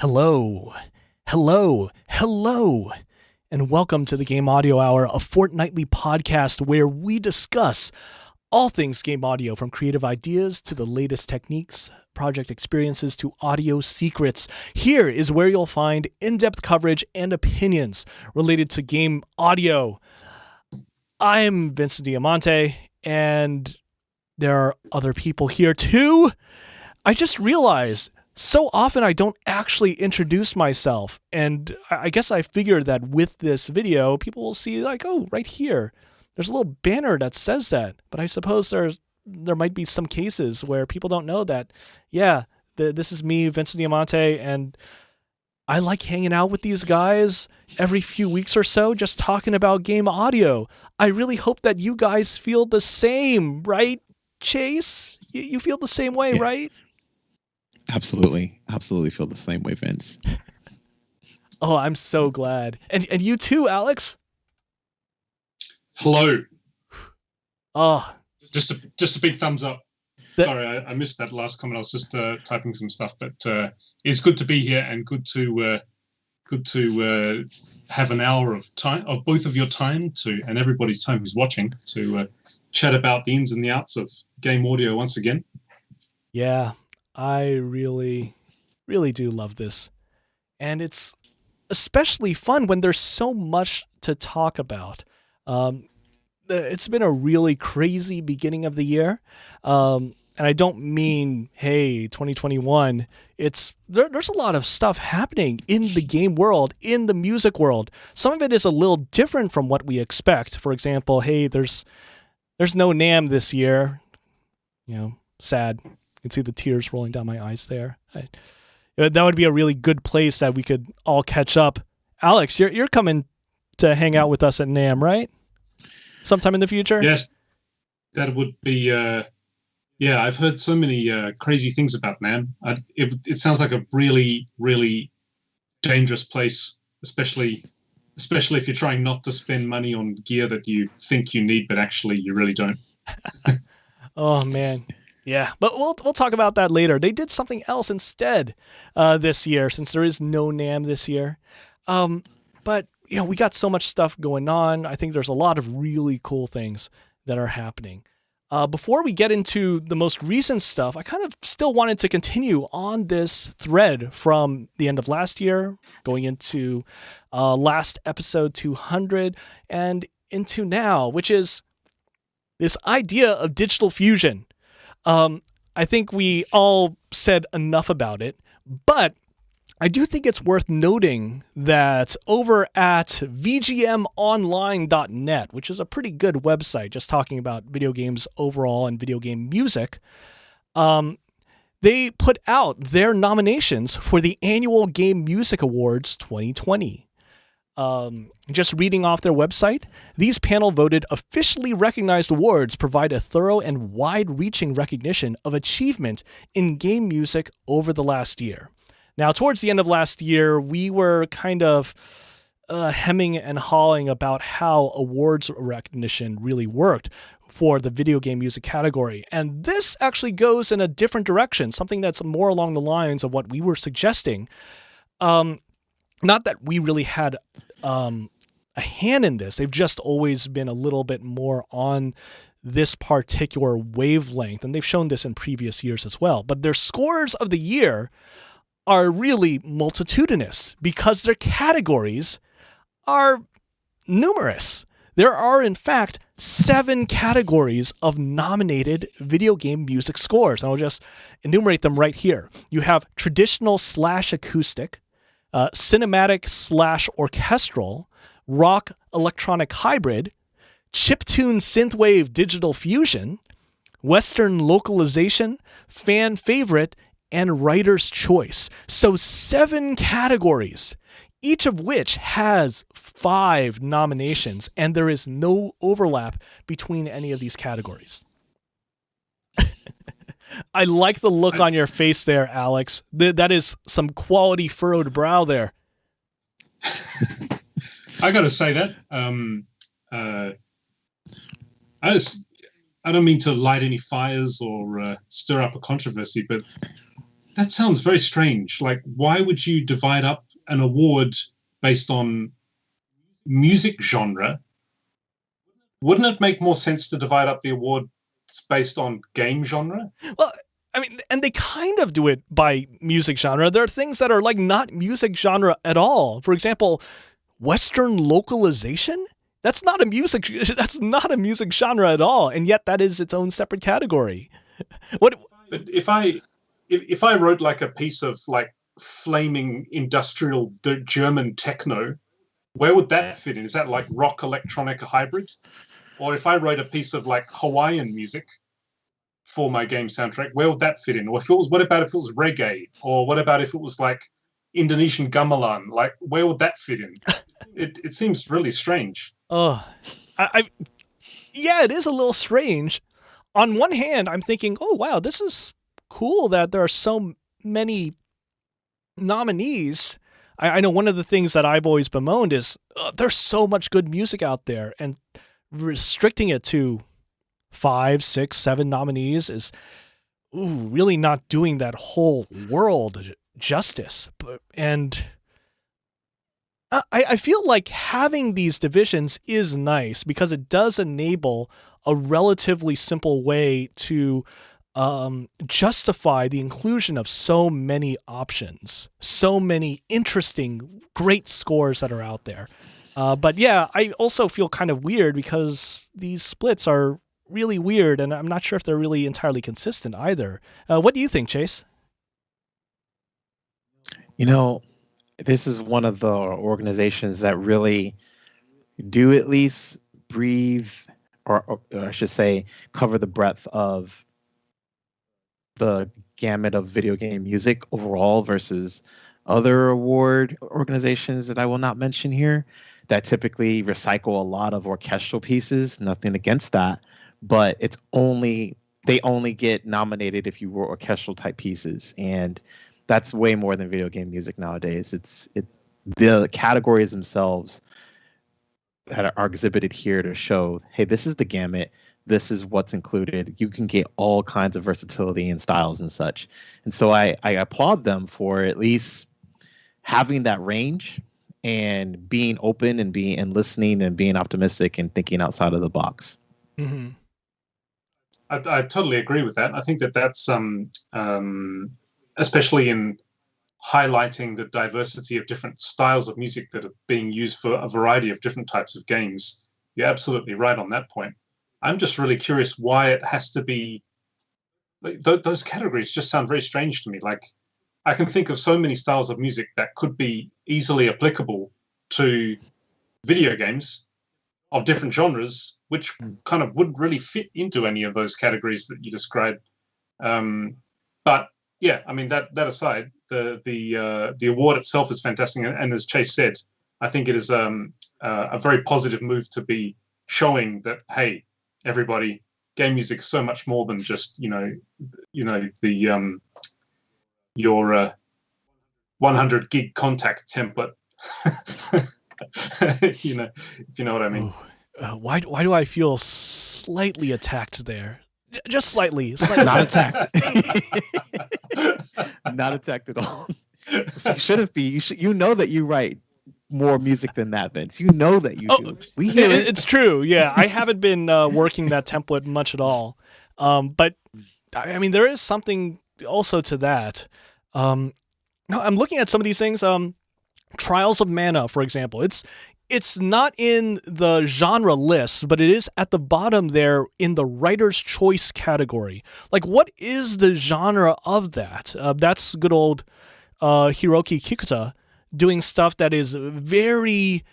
Hello, hello, and welcome to the Game Audio Hour, a fortnightly podcast where we discuss all things game audio, from creative ideas to the latest techniques, project experiences to audio secrets. Here is where you'll find in-depth coverage and opinions related to game audio. I'm Vincent Diamante, and there are other people here too. I just realized so often I don't actually introduce myself, and I guess I figured that with this video, people will see like, oh, right here, there's a little banner that says that. But I suppose there might be some cases where people don't know that, yeah, this is me, Vincent Diamante, and I like hanging out with these guys every few weeks or so, just talking about game audio. I really hope that you guys feel the same, right, Chase? You feel the same way, right? Absolutely feel the same way, Vince. Oh, I'm so glad. And you too, Alex? Hello. Oh. Just a big thumbs up. Sorry, I missed that last comment. I was just typing some stuff, but it's good to be here and good to have an hour of time, of both of your time and everybody's time who's watching, to chat about the ins and the outs of game audio once again. Yeah. I really, really do love this. And it's especially fun when there's so much to talk about. It's been a really crazy beginning of the year. And I don't mean, hey, 2021. There's a lot of stuff happening in the game world, in the music world. Some of it is a little different from what we expect. For example, hey, there's no NAMM this year. You know, sad. You can see the tears rolling down my eyes there. That would be a really good place that we could all catch up. Alex, you're coming to hang out with us at NAMM, right? Sometime in the future? Yes, that would be... yeah, I've heard so many crazy things about NAMM. It sounds like a really, really dangerous place, especially if you're trying not to spend money on gear that you think you need, but actually you really don't. Oh, man. Yeah, but we'll talk about that later. They did something else instead this year, since there is no NAMM this year. But you know, we got so much stuff going on. I think there's a lot of really cool things that are happening. Before we get into the most recent stuff, I kind of still wanted to continue on this thread from the end of last year, going into last episode 200, and into now, which is this idea of digital fusion. I think we all said enough about it, but I do think it's worth noting that over at vgmonline.net, which is a pretty good website just talking about video games overall and video game music, they put out their nominations for the annual Game Music Awards 2020. Just reading off their website, these panel-voted officially recognized awards provide a thorough and wide-reaching recognition of achievement in game music over the last year. Now, towards the end of last year, we were kind of hemming and hawing about how awards recognition really worked for the video game music category. And this actually goes in a different direction, something that's more along the lines of what we were suggesting. Not that we really had a hand in this. They've just always been a little bit more on this particular wavelength, and they've shown this in previous years as well. But their scores of the year are really multitudinous because their categories are numerous. There are, in fact, 7 categories of nominated video game music scores, and I'll just enumerate them right here. You have traditional/acoustic, cinematic/orchestral, rock electronic hybrid, chiptune synthwave digital fusion, Western localization, fan favorite, and writer's choice. So 7 categories, each of which has 5 nominations, and there is no overlap between any of these categories. I like the look on your face there, Alex. That is some quality furrowed brow there. I got to say that. I don't mean to light any fires or stir up a controversy, but that sounds very strange. Like, why would you divide up an award based on music genre? Wouldn't it make more sense to divide up the awards based on game genre? Well, I mean, and they kind of do it by music genre. There are things that are like not music genre at all. For example, Western localization. That's not a music. That's not a music genre at all, and yet that is its own separate category. What? But if I wrote like a piece of like flaming industrial German techno, where would that fit in? Is that like rock electronic hybrid? Or if I wrote a piece of like Hawaiian music for my game soundtrack, where would that fit in? Or if it was, what about if it was reggae? Or what about if it was like Indonesian gamelan? Like, where would that fit in? It seems really strange. Oh, yeah, it is a little strange. On one hand, I'm thinking, oh wow, this is cool that there are so many nominees. I know one of the things that I've always bemoaned is there's so much good music out there, and restricting it to 5, 6, 7 nominees is really not doing that whole world justice. And I feel like having these divisions is nice because it does enable a relatively simple way to justify the inclusion of so many options, so many interesting, great scores that are out there. But yeah, I also feel kind of weird because these splits are really weird, and I'm not sure if they're really entirely consistent either. What do you think, Chase? You know, this is one of the organizations that really do at least breathe, or I should say, cover the breadth of the gamut of video game music overall versus other award organizations that I will not mention here that typically recycle a lot of orchestral pieces. Nothing against that, but they only get nominated if you were orchestral type pieces, and that's way more than video game music nowadays. The categories themselves that are exhibited here to show, hey, this is the gamut. This is what's included. You can get all kinds of versatility and styles and such. And so I applaud them for at least having that range and being open and listening and being optimistic and thinking outside of the box. Mm-hmm. I totally agree with that. I think that's especially in highlighting the diversity of different styles of music that are being used for a variety of different types of games. You're absolutely right on that point. I'm just really curious why it has to be. Like, those categories just sound very strange to me. Like, I can think of so many styles of music that could be easily applicable to video games of different genres, which kind of wouldn't really fit into any of those categories that you described. But yeah, I mean, that aside, the award itself is fantastic, and as Chase said, I think it is a very positive move to be showing that, hey, everybody, game music is so much more than just the your 100 gig contact template. If you know what I mean. Why do I feel slightly attacked there? Just slightly. Not attacked. Not attacked at all. You shouldn't be. You know that you write more music than that, Vince. You know that you do. We hear it. It's true. Yeah, I haven't been working that template much at all. But I mean, there is something also to that. No, I'm looking at some of these things. Trials of Mana, for example. It's not in the genre list, but it is at the bottom there in the writer's choice category. Like, what is the genre of that? That's good old Hiroki Kikuta doing stuff that is very,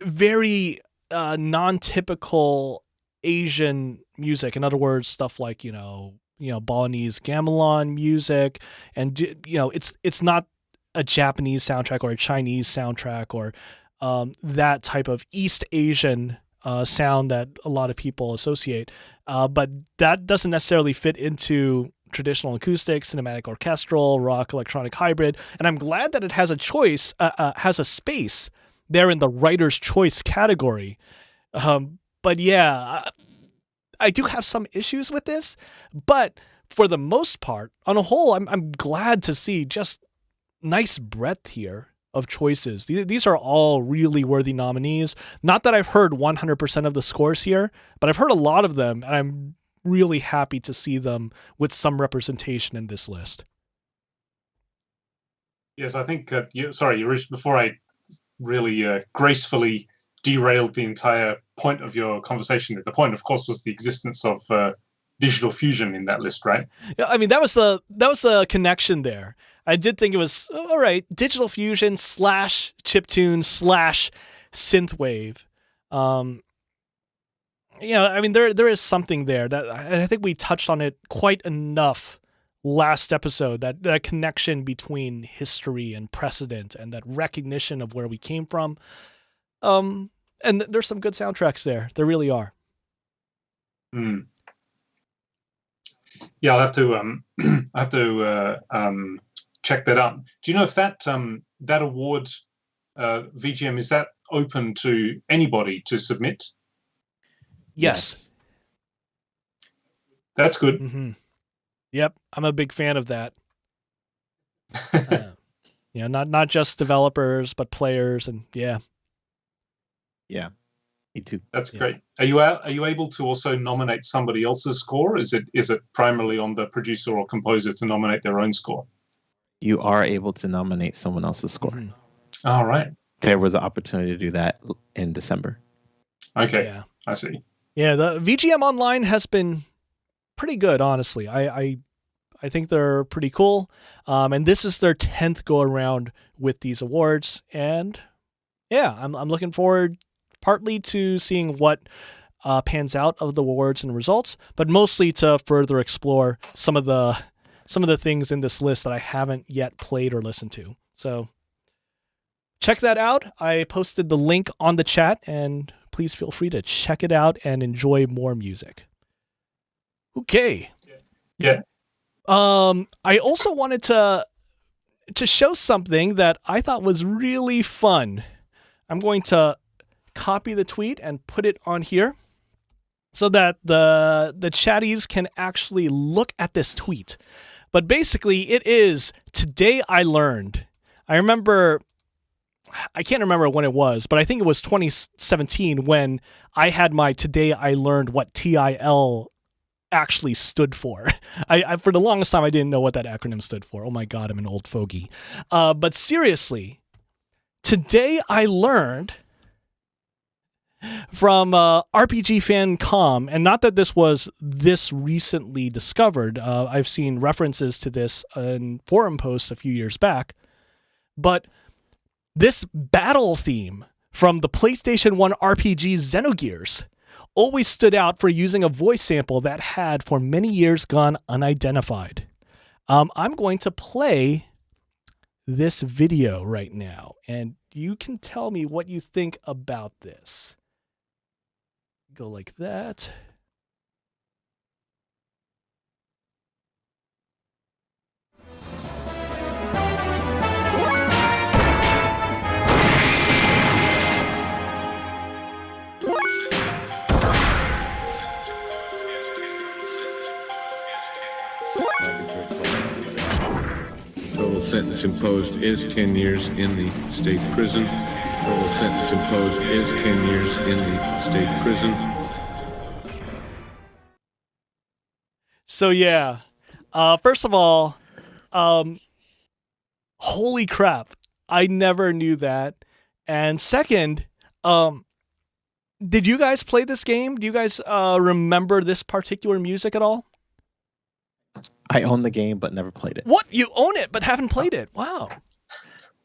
very non-typical Asian music. In other words, stuff like, Balinese gamelan music, and it's not a Japanese soundtrack or a Chinese soundtrack or that type of East Asian sound that a lot of people associate. But that doesn't necessarily fit into traditional acoustic, cinematic orchestral, rock, electronic hybrid. And I'm glad that it has a choice, has a space there in the writer's choice category. But yeah, I do have some issues with this. But for the most part, on a whole, I'm glad to see just nice breadth here of choices. These are all really worthy nominees. Not that I've heard 100% of the scores here, but I've heard a lot of them, and I'm really happy to see them with some representation in this list. Yes, I think, before I really gracefully derailed the entire point of your conversation, the point, of course, was the existence of Digital Fusion in that list, right? Yeah, I mean, that was a connection there. I did think it was, all right, Digital Fusion / chiptune / synthwave. I mean, there is something there that, and I think we touched on it quite enough last episode, that connection between history and precedent and that recognition of where we came from. And there's some good soundtracks there. There really are. Yeah, I'll have to check that out. Do you know if that award VGM, is that open to anybody to submit? Yes. That's good. Mm-hmm. Yep, I'm a big fan of that. Not just developers, but players, and yeah, me too. That's great. Are you able to also nominate somebody else's score? Is it primarily on the producer or composer to nominate their own score? You are able to nominate someone else's score. Mm-hmm. All right. There was an opportunity to do that in December. Okay. Yeah. I see. Yeah, the VGM Online has been pretty good, honestly. I think they're pretty cool. And this is their 10th go around with these awards. And yeah, I'm looking forward partly to seeing what pans out of the awards and results, but mostly to further explore some of the things in this list that I haven't yet played or listened to. So check that out. I posted the link on the chat, and please feel free to check it out and enjoy more music. Okay. Yeah. I also wanted to show something that I thought was really fun. I'm going to copy the tweet and put it on here so that the chatties can actually look at this tweet. But basically, it is Today I Learned. I can't remember when it was, but I think it was 2017 when I had my Today I Learned what TIL actually stood for. I for the longest time, I didn't know what that acronym stood for. Oh my God, I'm an old fogey. But seriously, Today I Learned from RPG Fan.com, and not that this was this recently discovered. I've seen references to this in forum posts a few years back, but this battle theme from the PlayStation 1 RPG Xenogears always stood out for using a voice sample that had for many years gone unidentified. I'm going to play this video right now, and you can tell me what you think about this. Go like that. Total sentence imposed is 10 years in the state prison. Total sentence imposed is 10 years in the state prison. So yeah, first of all, holy crap, I never knew that. And second, did you guys play this game? Do you guys remember this particular music at all? I own the game, but never played it. What? You own it, but haven't played it? Wow.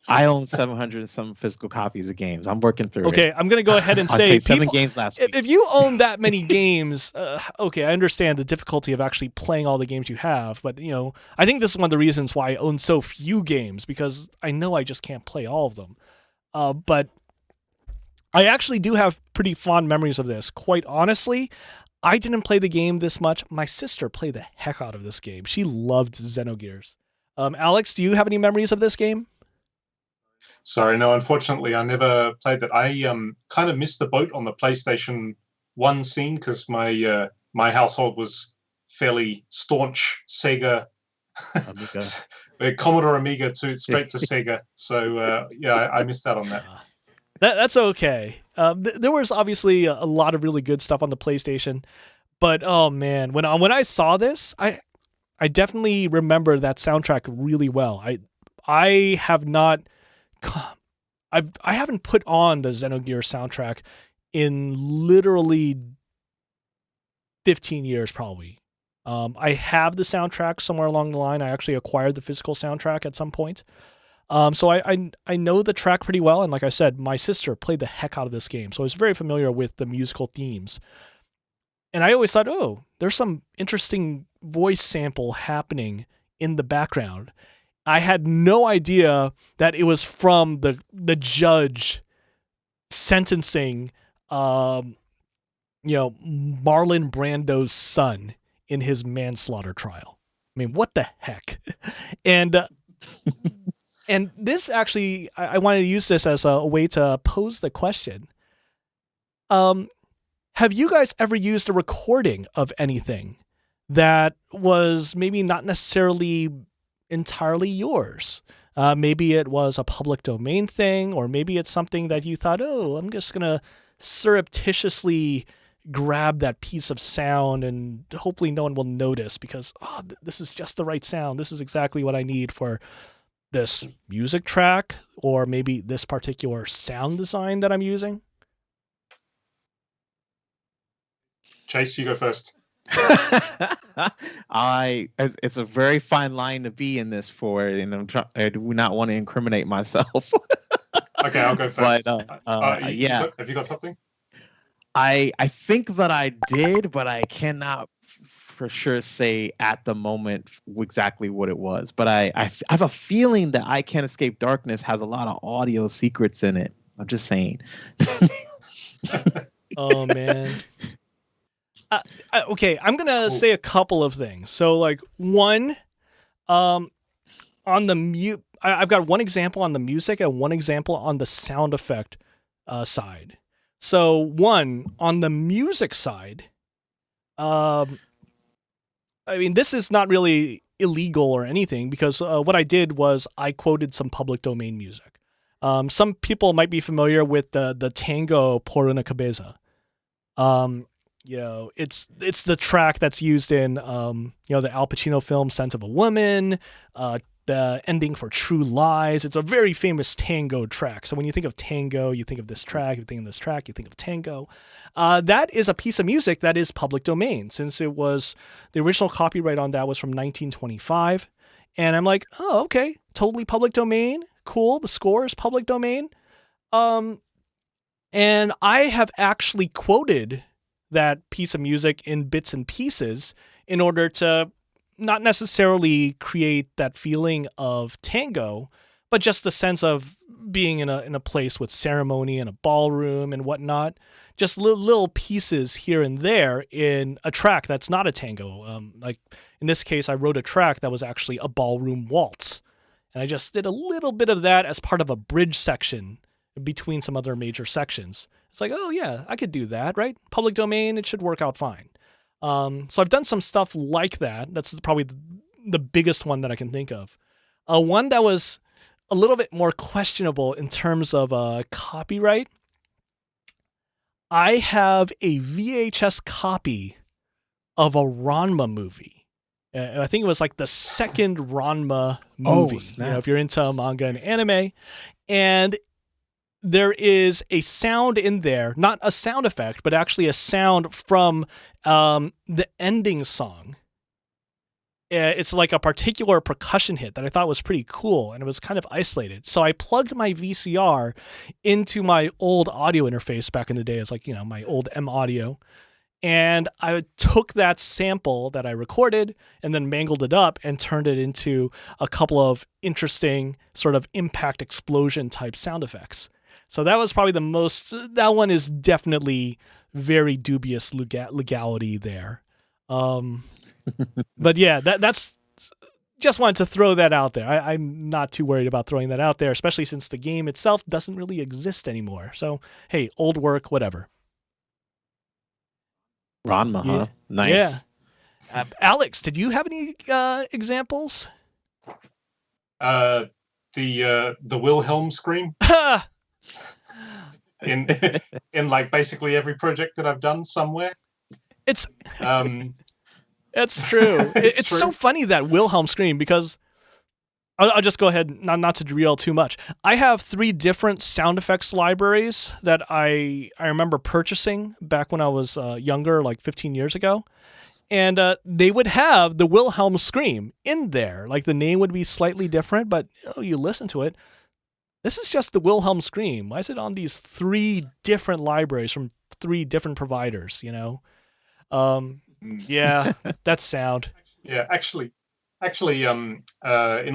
I own 700 and some physical copies of games. I'm working through it. Okay, I'm going to go ahead and I say played 7 games last week. If you own that many games, okay, I understand the difficulty of actually playing all the games you have, but I think this is one of the reasons why I own so few games, because I know I just can't play all of them. But I actually do have pretty fond memories of this. Quite honestly, I didn't play the game this much. My sister played the heck out of this game. She loved Xenogears. Alex, do you have any memories of this game? Sorry, no, unfortunately, I never played that. I kind of missed the boat on the PlayStation 1 scene because my household was fairly staunch Sega Amiga. Commodore Amiga straight to Sega. So yeah, I missed out on that. That's okay. There was obviously a lot of really good stuff on the PlayStation, but oh man, when I saw this, I definitely remember that soundtrack really well. I have not, I haven't put on the Xenogears soundtrack in literally 15 years probably. I have the soundtrack somewhere along the line. I actually acquired the physical soundtrack at some point. So I know the track pretty well, and like I said, my sister played the heck out of this game, so I was very familiar with the musical themes. And I always thought, oh, there's some interesting voice sample happening in the background. I had no idea that it was from the judge sentencing, Marlon Brando's son in his manslaughter trial. I mean, what the heck? And and this actually, I wanted to use this as a way to pose the question. Have you guys ever used a recording of anything that was maybe not necessarily entirely yours? Maybe it was a public domain thing, or maybe it's something that you thought, oh, I'm just going to surreptitiously grab that piece of sound and hopefully no one will notice because this is just the right sound. This is exactly what I need for this music track, or maybe this particular sound design that I'm using. Chase, you go first. It's a very fine line to be in this for, and I do not want to incriminate myself. Okay, I'll go first. But yeah, have you got something? I think that I did, but I cannot for sure say at the moment exactly what it was. But I have a feeling that I Can't Escape Darkness has a lot of audio secrets in it. I'm just saying. Oh man. Okay, I'm gonna say a couple of things. So, like, one, on the I've got one example on the music and one example on the sound effect side. So, one on the music side, I mean, this is not really illegal or anything because what I did was I quoted some public domain music. Some people might be familiar with the tango Por una Cabeza. It's the track that's used in the Al Pacino film Sense of a Woman, the ending for True Lies. It's a very famous tango track. So when you think of tango, you think of this track. You think of this track, you think of tango. That is a piece of music that is public domain, since it was the original copyright on that was from 1925. And I'm like, oh, okay, totally public domain. Cool. The score is public domain. And I have actually quoted that piece of music in bits and pieces in order to not necessarily create that feeling of tango, but just the sense of being in a place with ceremony and a ballroom and whatnot. Just little pieces here and there in a track that's not a tango. Like in this case, I wrote a track that was actually a ballroom waltz. And I just did a little bit of that as part of a bridge section between some other major sections. It's like, oh yeah, I could do that, right? Public domain, it should work out fine. So I've done some stuff like that. That's probably the biggest one that I can think of. One that was a little bit more questionable in terms of copyright. I have a VHS copy of a Ranma movie. I think it was like the second Ranma movie. If you're into manga and anime. And there is a sound in there, not a sound effect, but actually a sound from the ending song. It's like a particular percussion hit that I thought was pretty cool, and it was kind of isolated. So I plugged my VCR into my old audio interface back in the day. It's like, my old M Audio. And I took that sample that I recorded and then mangled it up and turned it into a couple of interesting sort of impact explosion type sound effects. So that was probably that one is definitely very dubious legality there. But yeah, that's just wanted to throw that out there. I'm not too worried about throwing that out there, especially since the game itself doesn't really exist anymore. So, hey, old work, whatever. Ranma, huh? Nice. Yeah. Alex, did you have any examples? The Wilhelm scream in like basically every project that I've done somewhere. It's Um, It's true. It's true. so funny, that Wilhelm scream, because I'll just go ahead, not to derail too much. I have 3 different sound effects libraries that I remember purchasing back when I was younger, like 15 years ago. And they would have the Wilhelm scream in there. Like, the name would be slightly different, but you listen to it. This is just the Wilhelm scream. Why is it on these 3 different libraries from 3 different providers, Yeah, that's sound. Yeah, actually, in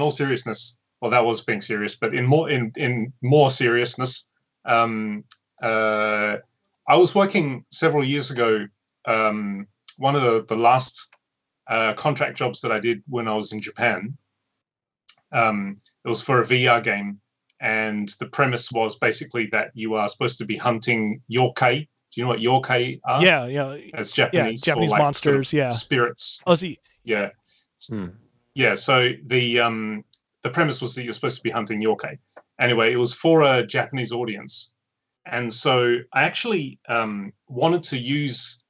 all seriousness, well, that was being serious, but in more seriousness, I was working several years ago. One of the last contract jobs that I did when I was in Japan, it was for a VR game, and the premise was basically that you are supposed to be hunting yokai. Do you know what yokai are? Yeah. It's Japanese, Japanese for, like, monsters, sort of spirits. Oh, see. Yeah. Yeah, so the premise was that you're supposed to be hunting yokai. Anyway, it was for a Japanese audience. And so I actually wanted to use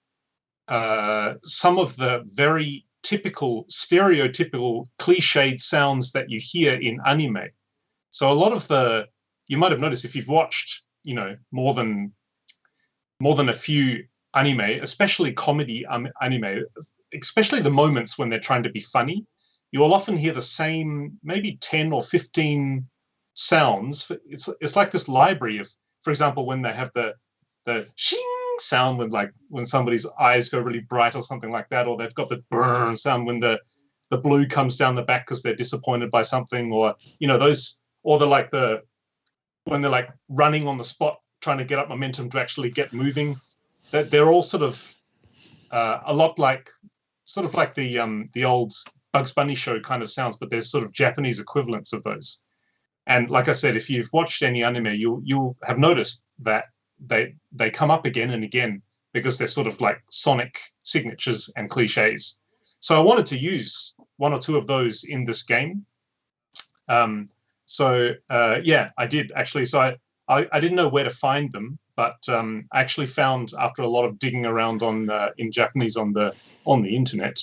some of the very stereotypical, cliched sounds that you hear in anime. So a lot of you might have noticed, if you've watched, more than a few anime, especially comedy anime, especially the moments when they're trying to be funny, you will often hear the same maybe 10 or 15 sounds. It's like this library of, for example, when they have the shing sound when somebody's eyes go really bright or something like that, or they've got the brrr sound when the blue comes down the back because they're disappointed by something, or those, or when they're like running on the spot trying to get up momentum to actually get moving. That they're all sort of a lot like the old Bugs Bunny show kind of sounds, but there's sort of Japanese equivalents of those. And like I said, if you've watched any anime, you'll have noticed that they come up again and again because they're sort of like sonic signatures and cliches. So I wanted to use 1 or 2 of those in this game. Yeah, I did actually. So I didn't know where to find them, but I actually found, after a lot of digging around in Japanese on the internet,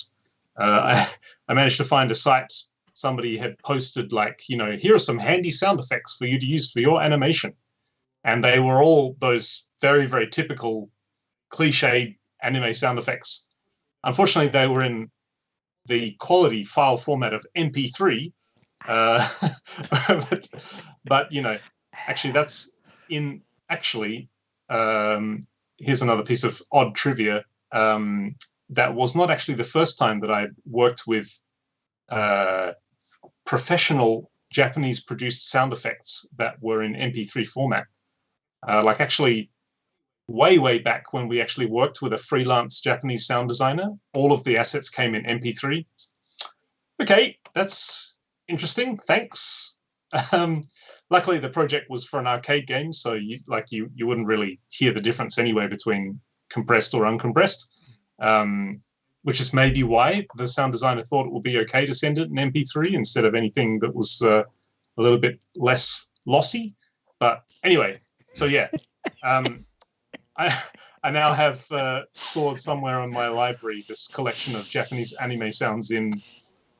I managed to find a site. Somebody had posted, like, here are some handy sound effects for you to use for your animation. And they were all those very, very typical cliche anime sound effects. Unfortunately, they were in the quality file format of MP3. But actually, that's in actually. Here's another piece of odd trivia. That was not actually the first time that I worked with professional Japanese-produced sound effects that were in MP3 format. Like, actually, way back when we actually worked with a freelance Japanese sound designer, all of the assets came in MP3. Okay, that's interesting. Thanks. Luckily, the project was for an arcade game, so you wouldn't really hear the difference anyway between compressed or uncompressed, which is maybe why the sound designer thought it would be okay to send it in MP3 instead of anything that was a little bit less lossy. But anyway, so yeah, I now have stored somewhere on my library this collection of Japanese anime sounds in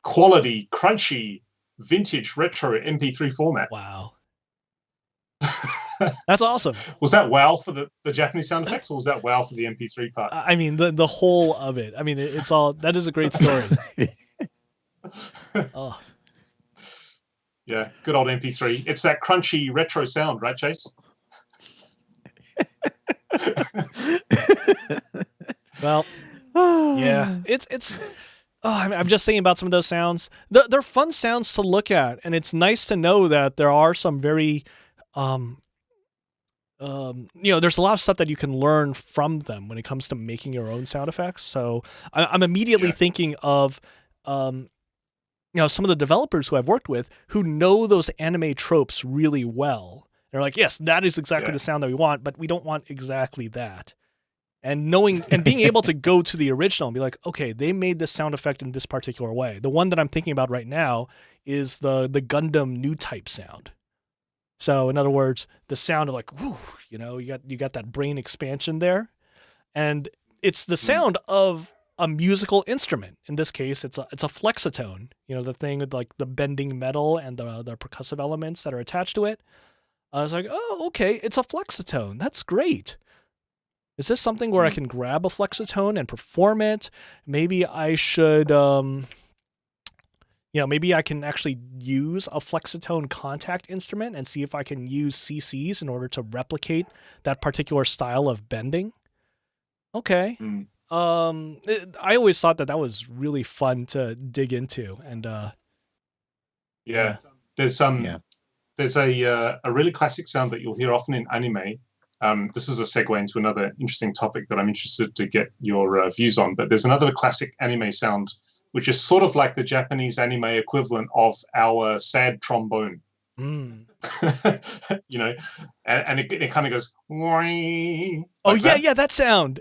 quality, crunchy, vintage, retro MP3 format. Wow. That's awesome. Was that wow for the Japanese sound effects, or was that wow for the MP3 part? I mean, the whole of it. I mean, it's all, that is a great story. Oh. Yeah, good old MP3. It's that crunchy retro sound, right, Chase? Well, yeah, it's. Oh, I'm just thinking about some of those sounds. They're fun sounds to look at, and it's nice to know that there are some very, there's a lot of stuff that you can learn from them when it comes to making your own sound effects. So I'm immediately thinking of, some of the developers who I've worked with who know those anime tropes really well. They're like, yes, that is exactly the sound that we want, but we don't want exactly that. And knowing and being able to go to the original and be like, okay, they made this sound effect in this particular way. The one that I'm thinking about right now is the Gundam new type sound. So in other words, the sound of like, whoo, you got that brain expansion there, and it's the sound of a musical instrument. In this case, it's a flexitone. The thing with like the bending metal and the percussive elements that are attached to it. I was like, oh, okay, it's a flexitone. That's great. Is this something where I can grab a flexitone and perform it? Maybe I should, maybe I can actually use a flexitone contact instrument and see if I can use CCs in order to replicate that particular style of bending. Okay. I always thought that was really fun to dig into, and there's a really classic sound that you'll hear often in anime. This is a segue into another interesting topic that I'm interested to get your views on. But there's another classic anime sound, which is sort of like the Japanese anime equivalent of our sad trombone. Mm. And it kind of goes. That sound.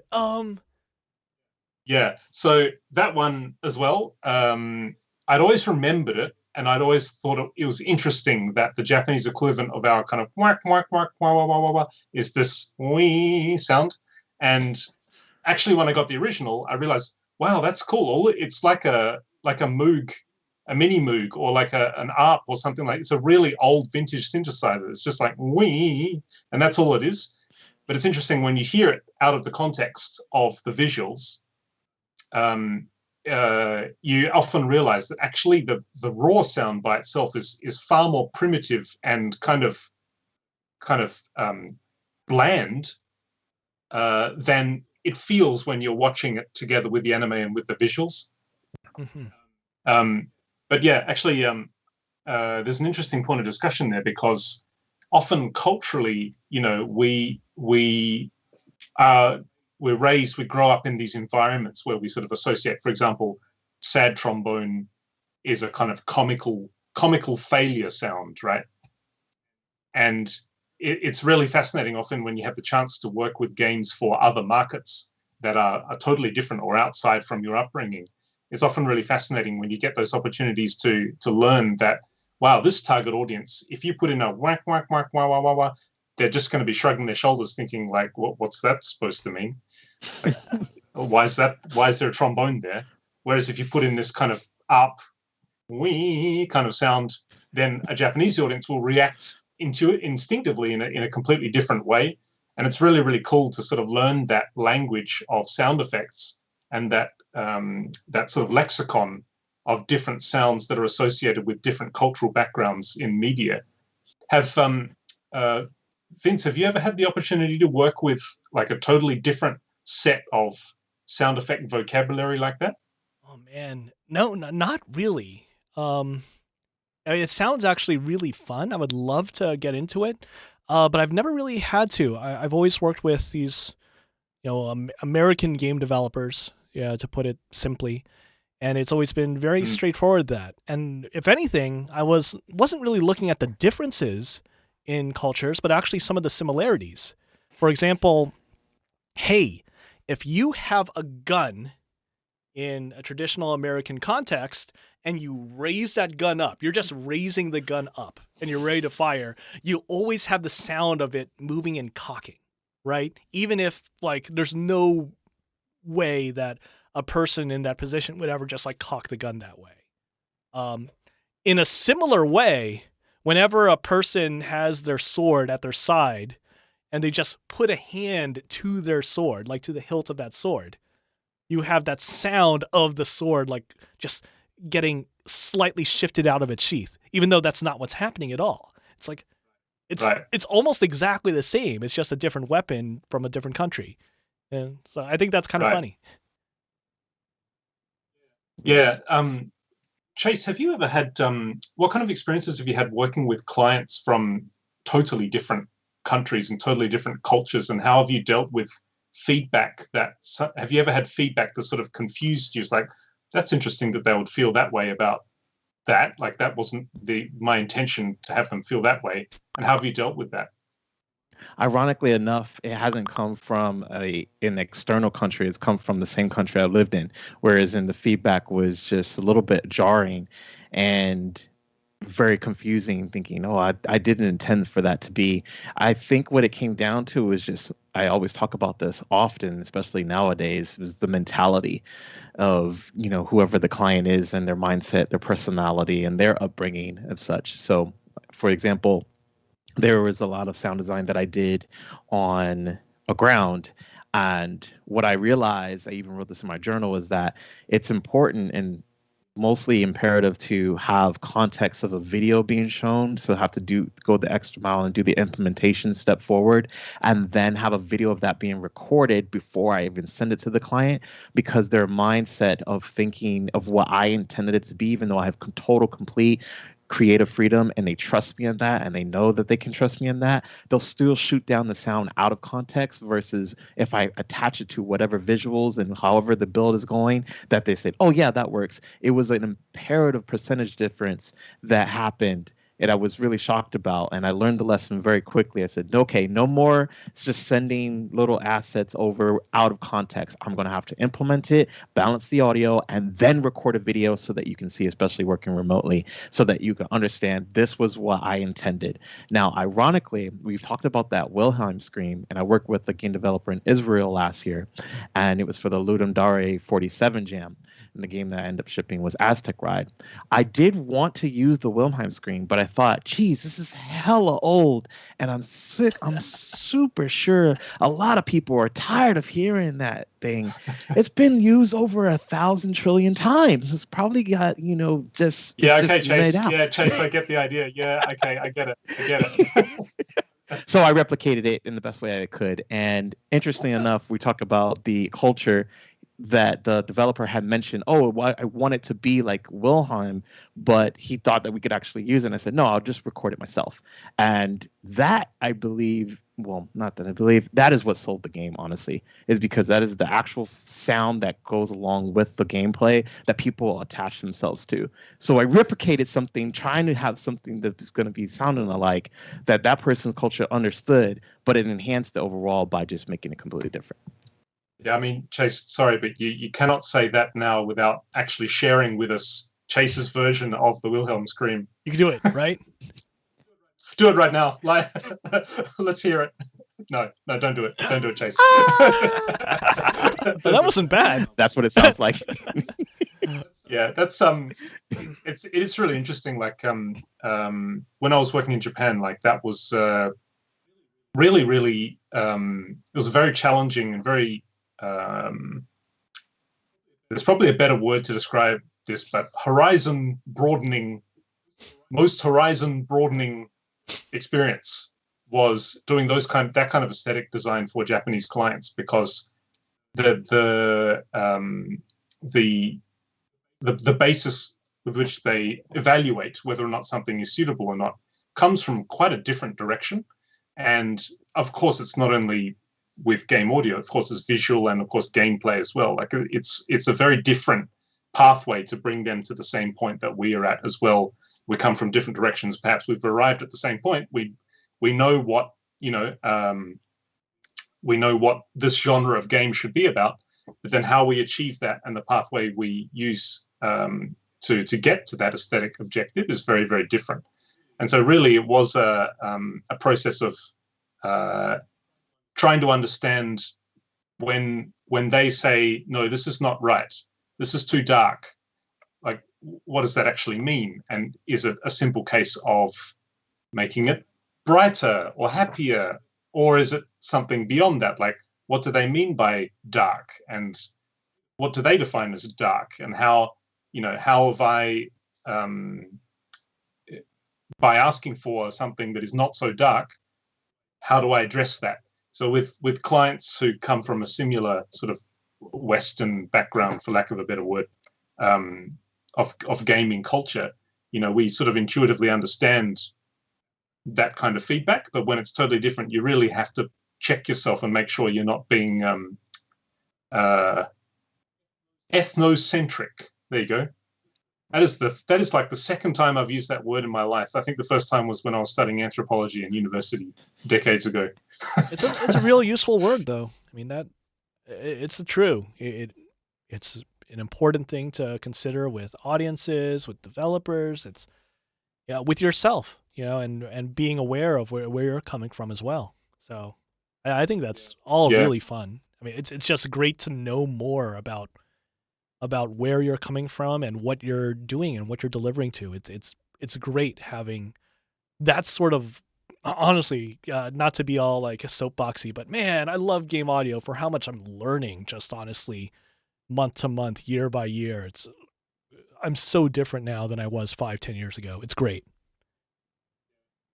Yeah, so that one as well. I'd always remembered it, and I'd always thought it was interesting that the Japanese equivalent of our kind of whack whack whack wah wah wah wah wah is this wee sound. And actually, when I got the original, I realized, wow, that's cool. It's like a Moog, a mini Moog, or like an ARP or something like. It's a really old vintage synthesizer. It's just like wee, and that's all it is. But it's interesting when you hear it out of the context of the visuals. You often realize that actually the raw sound by itself is far more primitive and kind of bland than it feels when you're watching it together with the anime and with the visuals. Mm-hmm. But yeah, actually, there's an interesting point of discussion there, because often culturally, we grow up in these environments where we sort of associate, for example, sad trombone is a kind of comical failure sound, right? And it's really fascinating often when you have the chance to work with games for other markets that are totally different or outside from your upbringing. It's often really fascinating when you get those opportunities to learn that, wow, this target audience, if you put in a whack, whack, whack, wah, wah, wah, wah, they're just going to be shrugging their shoulders thinking like, what's that supposed to mean? Like, why is there a trombone there? Whereas if you put in this kind of up, wee kind of sound, then a Japanese audience will react into it instinctively in a completely different way. And it's really, really cool to sort of learn that language of sound effects and that sort of lexicon of different sounds that are associated with different cultural backgrounds in media. Vince, have you ever had the opportunity to work with like a totally different set of sound effect vocabulary like that? Oh man, no, not really. It sounds actually really fun. I would love to get into it, but I've never really had to. I've always worked with these, American game developers, to put it simply, and it's always been very straightforward that. And if anything, I wasn't really looking at the differences in cultures, but actually some of the similarities. For example, hey, if you have a gun in a traditional American context and you raise that gun up, you're just raising the gun up and you're ready to fire, you always have the sound of it moving and cocking, right? Even if like there's no way that a person in that position would ever just like cock the gun that way. In a similar way, whenever a person has their sword at their side and they just put a hand to their sword, like to the hilt of that sword, you have that sound of the sword like just getting slightly shifted out of its sheath, even though that's not what's happening at all. It's like, it's almost exactly the same. It's just a different weapon from a different country. And so I think that's kind of funny. Yeah. Chase, have you ever had, what kind of experiences have you had working with clients from totally different countries and totally different cultures, and how have you dealt with feedback have you ever had feedback that sort of confused you? It's like, that's interesting that they would feel that way about that. Like that wasn't my intention to have them feel that way. And how have you dealt with that? Ironically enough, it hasn't come from an external country. It's come from the same country I lived in, whereas in the feedback was just a little bit jarring and very confusing, thinking, oh, I didn't intend for that to be. I think what it came down to was just, I always talk about this often, especially nowadays, was the mentality of, whoever the client is and their mindset, their personality, and their upbringing of such. So, for example, there was a lot of sound design that I did on a ground. And what I realized, I even wrote this in my journal, is that it's important and mostly imperative to have context of a video being shown. So have to go the extra mile and do the implementation step forward, and then have a video of that being recorded before I even send it to the client, because their mindset of thinking of what I intended it to be, even though I have total, complete creative freedom and they trust me in that and they know that they can trust me in that, they'll still shoot down the sound out of context, versus if I attach it to whatever visuals and however the build is going, that they said, oh yeah, that works. It was an imperative percentage difference that happened, and I was really shocked about. And I learned the lesson very quickly. I said, okay, no more just sending little assets over out of context. I'm going to have to implement it, balance the audio, and then record a video so that you can see, especially working remotely, so that you can understand this was what I intended. Now, ironically, we've talked about that Wilhelm scream, and I worked with a game developer in Israel last year, and it was for the Ludum Dare 47 jam. And the game that I ended up shipping was Aztec Ride. I did want to use the Wilhelm scream, but I thought, geez, this is hella old and I'm sick. I'm super sure a lot of people are tired of hearing that thing. It's been used over 1,000 trillion times. It's probably got, just. Yeah, it's okay, just Chase. made out. Yeah, Chase, I get the idea. Yeah, okay, I get it. So I replicated it in the best way I could. And interestingly enough, we talk about the culture that the developer had mentioned, oh, I want it to be like Wilhelm, but he thought that we could actually use it. And I said, no, I'll just record it myself. And that, I believe, well, not that I believe, that is what sold the game, honestly, is because that is the actual sound that goes along with the gameplay that people attach themselves to. So I replicated something, trying to have something that's going to be sounding alike, that person's culture understood, but it enhanced the overall by just making it completely different. Yeah, I mean, Chase, sorry, but you cannot say that now without actually sharing with us Chase's version of the Wilhelm scream. You can do it, right? Do it right now. Like, let's hear it. No, don't do it. Don't do it, Chase. That wasn't bad. That's what it sounds like. Yeah, that's it is really interesting. Like when I was working in Japan, like that was really it was very challenging and very there's probably a better word to describe this, but most horizon broadening experience was doing that kind of aesthetic design for Japanese clients, because the basis with which they evaluate whether or not something is suitable or not comes from quite a different direction. And of course, it's not only with game audio, of course, it's visual and of course gameplay as well. Like it's a very different pathway to bring them to the same point that we are at as well. We come from different directions. Perhaps we've arrived at the same point. We know what we know what this genre of game should be about, but then how we achieve that and the pathway we use to get to that aesthetic objective is very, very different. And so really it was a process of trying to understand when they say, no, this is not right, this is too dark, like what does that actually mean? And is it a simple case of making it brighter or happier, or is it something beyond that? Like, what do they mean by dark, and what do they define as dark, and how have I by asking for something that is not so dark, how do I address that? So with clients who come from a similar sort of Western background, for lack of a better word, of gaming culture, we sort of intuitively understand that kind of feedback. But when it's totally different, you really have to check yourself and make sure you're not being ethnocentric. There you go. That is like the second time I've used that word in my life. I think the first time was when I was studying anthropology in university decades ago. It's a real useful word, though. I mean, that it's true. It's an important thing to consider with audiences, with developers. It's with yourself, and being aware of where you're coming from as well. So I think that's all really fun. I mean, it's just great to know more about where you're coming from and what you're doing and what you're delivering to. It's great having that sort of, honestly, not to be all like soapboxy, but man, I love game audio for how much I'm learning just honestly month to month, year by year. I'm so different now than I was 5-10 years ago. It's great.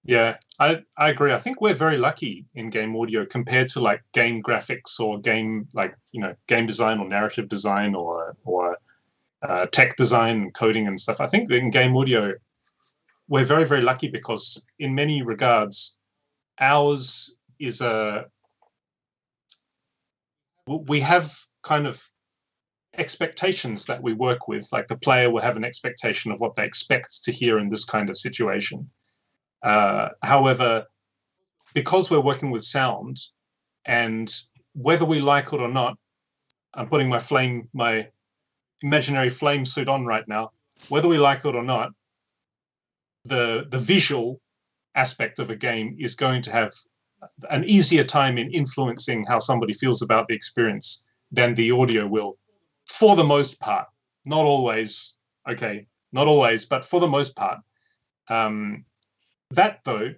Yeah, I agree. I think we're very lucky in game audio compared to like game graphics or game game design or narrative design or tech design and coding and stuff. I think in game audio we're very, very lucky because in many regards ours is we have kind of expectations that we work with. Like the player will have an expectation of what they expect to hear in this kind of situation. However, because we're working with sound, and whether we like it or not, I'm putting my imaginary flame suit on right now. Whether we like it or not, the visual aspect of a game is going to have an easier time in influencing how somebody feels about the experience than the audio will, for the most part. Not always, but for the most part. That though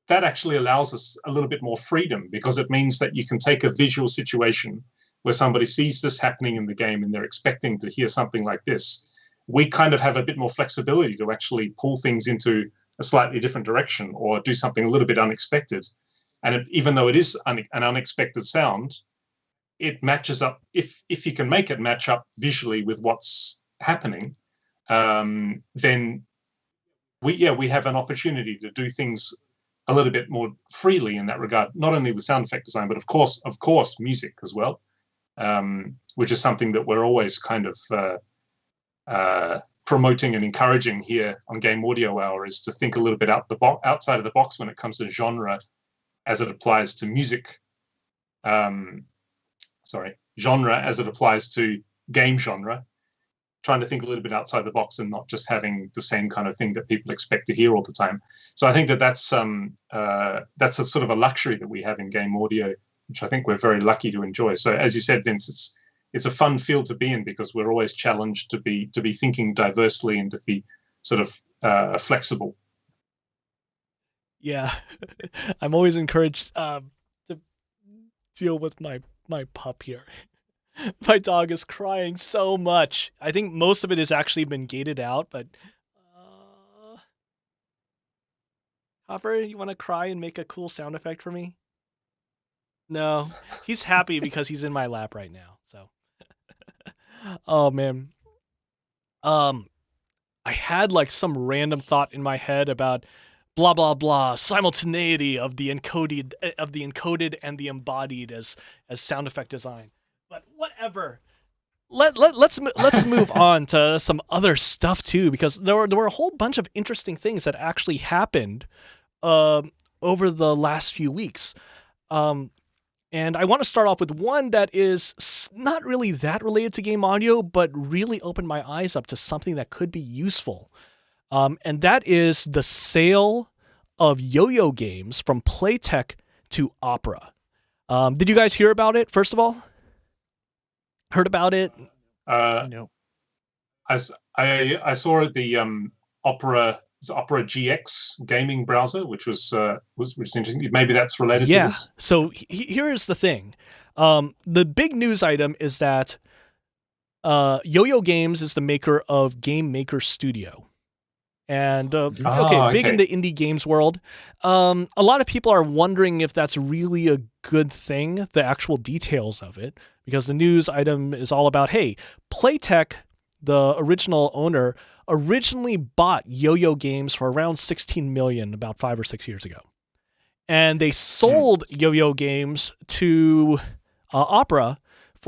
that actually allows us a little bit more freedom, because it means that you can take a visual situation where somebody sees this happening in the game and they're expecting to hear something like this. We kind of have a bit more flexibility to actually pull things into a slightly different direction or do something a little bit unexpected. And even though it is an unexpected sound, it matches up. If you can make it match up visually with what's happening, then we have an opportunity to do things a little bit more freely in that regard, not only with sound effect design, but of course, music as well, which is something that we're always kind of promoting and encouraging here on Game Audio Hour, is to think a little bit outside of the box when it comes to genre as it applies to music. Genre as it applies to game genre. Trying to think a little bit outside the box and not just having the same kind of thing that people expect to hear all the time. So I think that's a sort of a luxury that we have in game audio, which I think we're very lucky to enjoy. So as you said, Vince, it's a fun field to be in because we're always challenged to be thinking diversely and to be sort of flexible. Yeah, I'm always encouraged to deal with my pup here. My dog is crying so much. I think most of it has actually been gated out, but Hopper, you want to cry and make a cool sound effect for me? No, he's happy because he's in my lap right now. So, oh man, I had like some random thought in my head about blah blah blah simultaneity of the encoded and the embodied as sound effect design. But whatever. Let's move on to some other stuff too, because there were a whole bunch of interesting things that actually happened over the last few weeks. And I want to start off with one that is not really that related to game audio, but really opened my eyes up to something that could be useful. And that is the sale of yo-yo games from Playtech to Opera. Did you guys hear about it, first of all? Heard about it? No. I saw the Opera GX gaming browser, which was interesting. Maybe that's related to this. So here's the thing. The big news item is that Yo-Yo Games is the maker of Game Maker Studio. And big in the indie games world. A lot of people are wondering if that's really a good thing, the actual details of it, because the news item is all about, hey, Playtech, the original owner, originally bought Yo-Yo Games for around $16 million about 5 or 6 years ago. And they sold Yo-Yo Games to Opera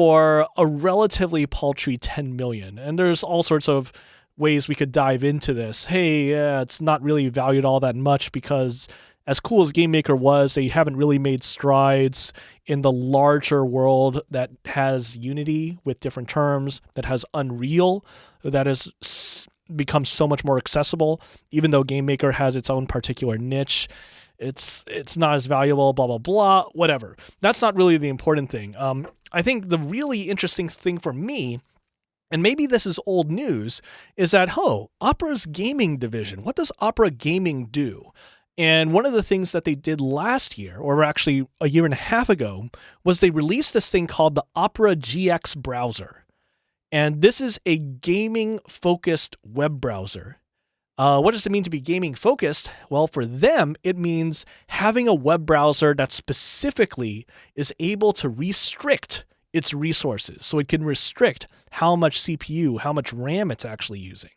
for a relatively paltry 10 million. And there's all sorts of ways we could dive into this. Hey, it's not really valued all that much because as cool as Game Maker was, they haven't really made strides in the larger world that has Unity with different terms, that has Unreal, that has become so much more accessible. Even though Game Maker has its own particular niche, it's not as valuable, blah, blah, blah, whatever. That's not really the important thing. I think the really interesting thing for me, and maybe this is old news, is that, Opera's gaming division, what does Opera Gaming do? And one of the things that they did last year, or actually a year and a half ago, was they released this thing called the Opera GX browser. And this is a gaming-focused web browser. What does it mean to be gaming-focused? Well, for them, it means having a web browser that specifically is able to restrict its resources. So it can restrict how much CPU, how much RAM it's actually using.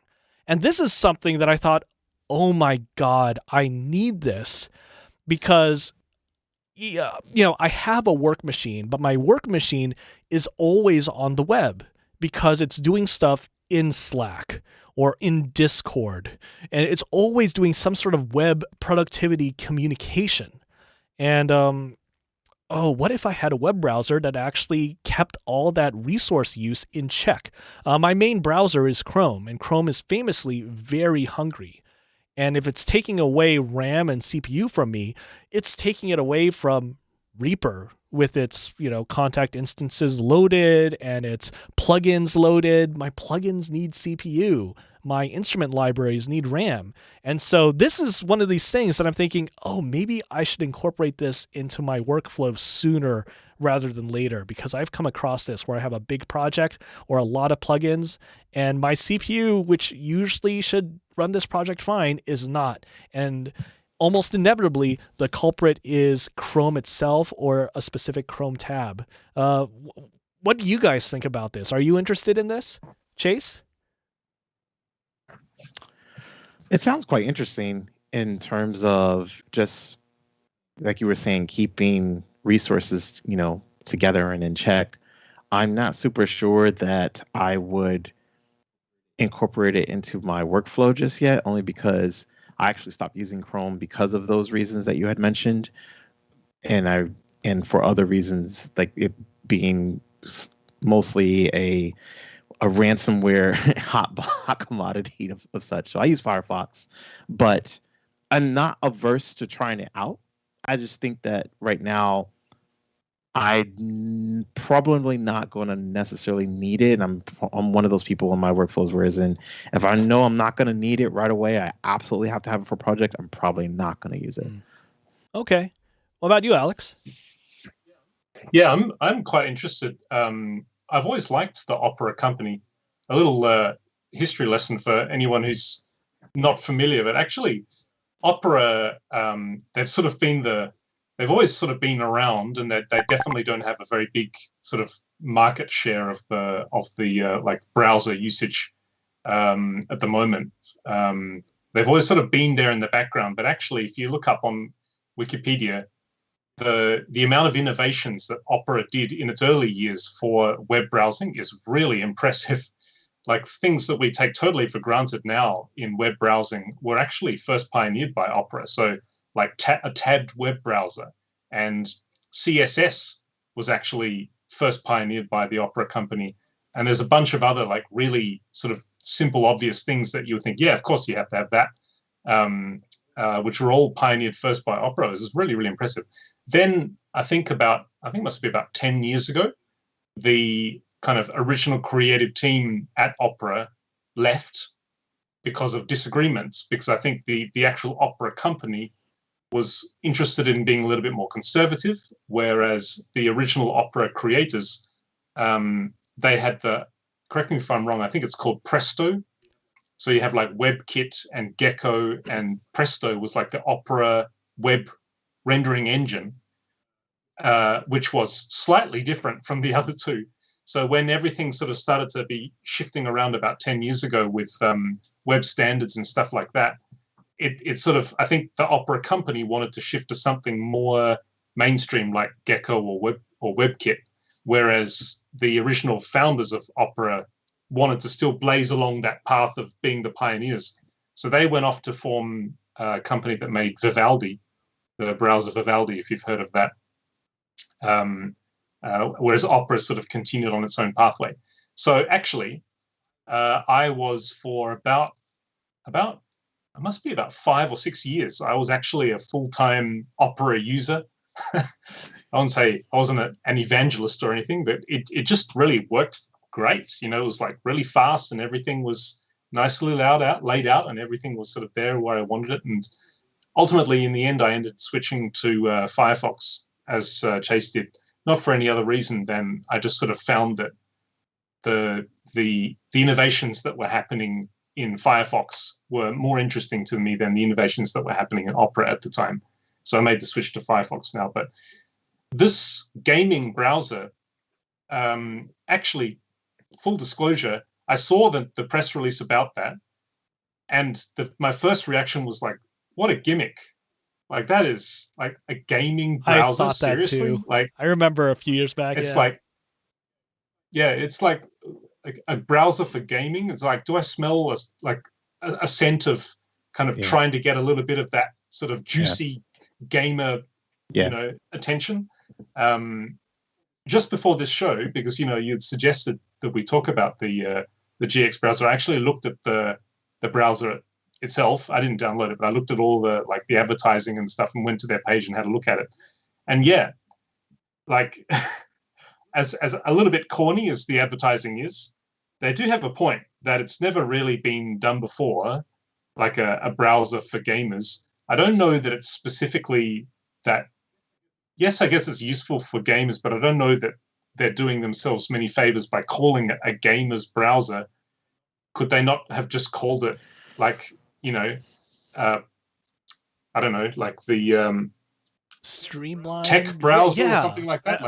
And this is something that I thought, oh my God, I need this because, I have a work machine, but my work machine is always on the web because it's doing stuff in Slack or in Discord, and it's always doing some sort of web productivity communication. And, what if I had a web browser that actually kept all that resource use in check? My main browser is Chrome, and Chrome is famously very hungry. And if it's taking away RAM and CPU from me, it's taking it away from Reaper with its, contact instances loaded and its plugins loaded. My plugins need CPU. My instrument libraries need RAM. And so this is one of these things that I'm thinking, maybe I should incorporate this into my workflow sooner rather than later, because I've come across this where I have a big project or a lot of plugins and my CPU, which usually should run this project fine, is not. And almost inevitably, the culprit is Chrome itself or a specific Chrome tab. What do you guys think about this? Are you interested in this, Chase? It sounds quite interesting in terms of just, like you were saying, keeping resources, together and in check. I'm not super sure that I would incorporate it into my workflow just yet, only because I actually stopped using Chrome because of those reasons that you had mentioned. And for other reasons, like it being mostly a ransomware hot commodity of such. So I use Firefox, but I'm not averse to trying it out. I just think that right now I'm probably not going to necessarily need it. And I'm one of those people in my workflows where if I know I'm not going to need it right away, I absolutely have to have it for a project, I'm probably not going to use it. Okay. What about you, Alex? Yeah, I'm quite interested. I've always liked the Opera company. A little history lesson for anyone who's not familiar, but actually, Opera, they've always sort of been around, and they definitely don't have a very big sort of market share of the like browser usage at the moment. They've always sort of been there in the background, but actually, if you look up on Wikipedia, the amount of innovations that Opera did in its early years for web browsing is really impressive. Like things that we take totally for granted now in web browsing were actually first pioneered by Opera. So like a tabbed web browser, and CSS was actually first pioneered by the Opera company. And there's a bunch of other like really sort of simple, obvious things that you would think, yeah, of course you have to have that, which were all pioneered first by Opera. This is really, really impressive. Then I think it must be about 10 years ago, the kind of original creative team at Opera left because of disagreements, because I think the actual Opera company was interested in being a little bit more conservative, whereas the original Opera creators, they had correct me if I'm wrong, I think it's called Presto. So you have like WebKit and Gecko, and Presto was like the Opera web rendering engine, which was slightly different from the other two. So when everything sort of started to be shifting around about 10 years ago with web standards and stuff like that, it sort of, I think the Opera company wanted to shift to something more mainstream like Gecko or WebKit. whereas the original founders of Opera wanted to still blaze along that path of being the pioneers. So they went off to form a company that made Vivaldi, the browser Vivaldi, if you've heard of that. Whereas Opera sort of continued on its own pathway. So actually, I was for about it must be about 5 or 6 years. I was actually a full-time Opera user. I wouldn't say I wasn't an evangelist or anything, but it just really worked great. You know, it was like really fast and everything was nicely laid out and everything was sort of there where I wanted it. And ultimately, in the end, I ended switching to Firefox, as Chase did, not for any other reason than I just sort of found that the innovations that were happening in Firefox were more interesting to me than the innovations that were happening in Opera at the time. So I made the switch to Firefox now. But this gaming browser, actually, full disclosure, I saw the press release about that, and my first reaction was like, what a gimmick. Like, that is like a gaming browser. I thought that seriously? too. Like, I remember a few years back. it's like a browser for gaming. It's like, do I smell a scent of kind of trying to get a little bit of that sort of juicy gamer, attention? Just before this show, because you'd suggested that we talk about the GX browser, I actually looked at the browser itself. I didn't download it, but I looked at all the advertising and stuff and went to their page and had a look at it. And as a little bit corny as the advertising is, they do have a point that it's never really been done before, like a browser for gamers. I don't know that it's specifically that. Yes, I guess it's useful for gamers, but I don't know that they're doing themselves many favors by calling it a gamer's browser. Could they not have just called it I don't know, like the Streamlined tech browser or yeah. something like that?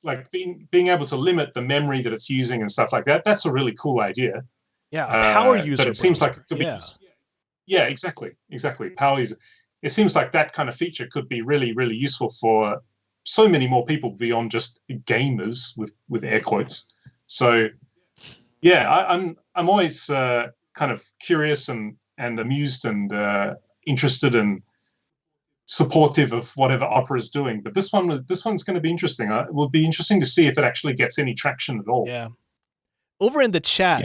Like being able to limit the memory that it's using and stuff like that. That's a really cool idea. Yeah, a power user. But it seems like it could be. Yeah, exactly. Power user. It seems like that kind of feature could be really, really useful for so many more people beyond just gamers, with air quotes. So, yeah, I'm always kind of curious and amused and interested and supportive of whatever Opera is doing. But this one's going to be interesting. It will be interesting to see if it actually gets any traction at all. Yeah. Over in the chat,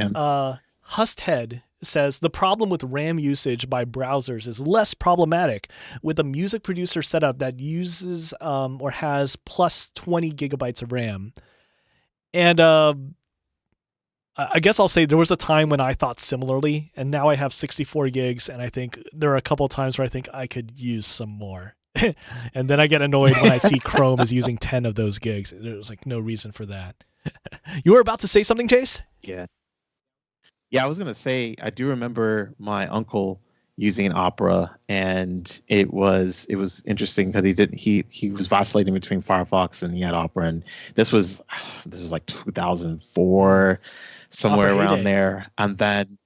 Husthead says the problem with RAM usage by browsers is less problematic with a music producer setup that uses or has plus 20 gigabytes of RAM. And I guess I'll say there was a time when I thought similarly, and now I have 64 gigs, and I think there are a couple of times where I think I could use some more. And then I get annoyed when I see Chrome is using 10 of those gigs. There's like no reason for that. You were about to say something, Chase? Yeah, I was gonna say I do remember my uncle using Opera, and it was interesting because he was vacillating between Firefox and he had Opera, and this is like 2004, somewhere around there. And then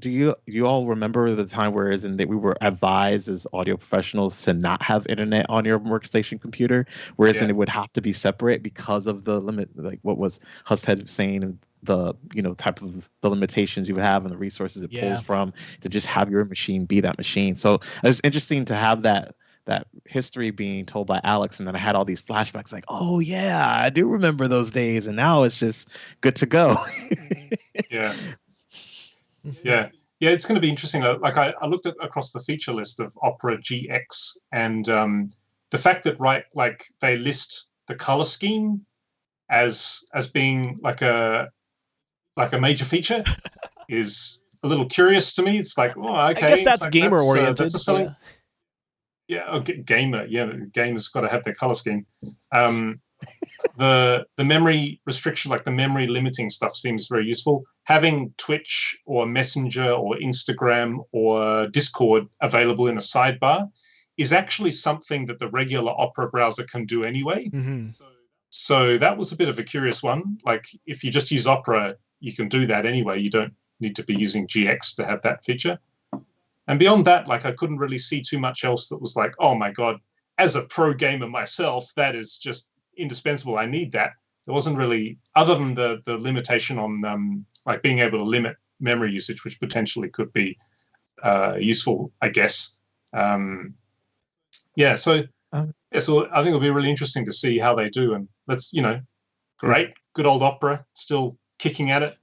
do you all remember the time that we were advised as audio professionals to not have internet on your workstation computer, whereas it would have to be separate because of the limit, like what was Husted saying, the type of the limitations you have and the resources it pulls from, to just have your machine be that machine. So it was interesting to have that history being told by Alex, and then I had all these flashbacks like, oh yeah, I do remember those days, and now it's just good to go. Yeah, it's going to be interesting. Like I looked across the feature list of Opera GX, and the fact that they list the color scheme as being like a major feature is a little curious to me. It's like, oh, okay, I guess that's gamer oriented. That's a selling. Gamer. Yeah, gamers got to have their color scheme. The memory restriction, like the memory limiting stuff, seems very useful. Having Twitch or Messenger or Instagram or Discord available in a sidebar is actually something that the regular Opera browser can do anyway. Mm-hmm. So that was a bit of a curious one. Like, if you just use Opera, you can do that anyway. You don't need to be using GX to have that feature. And beyond that, like, I couldn't really see too much else that was like, oh my God, as a pro gamer myself, that is just indispensable. I need that. There wasn't really, other than the limitation on like being able to limit memory usage, which potentially could be useful, I guess. Yeah, so I think it'll be really interesting to see how they do. And let's, great, good old Opera, still kicking at it.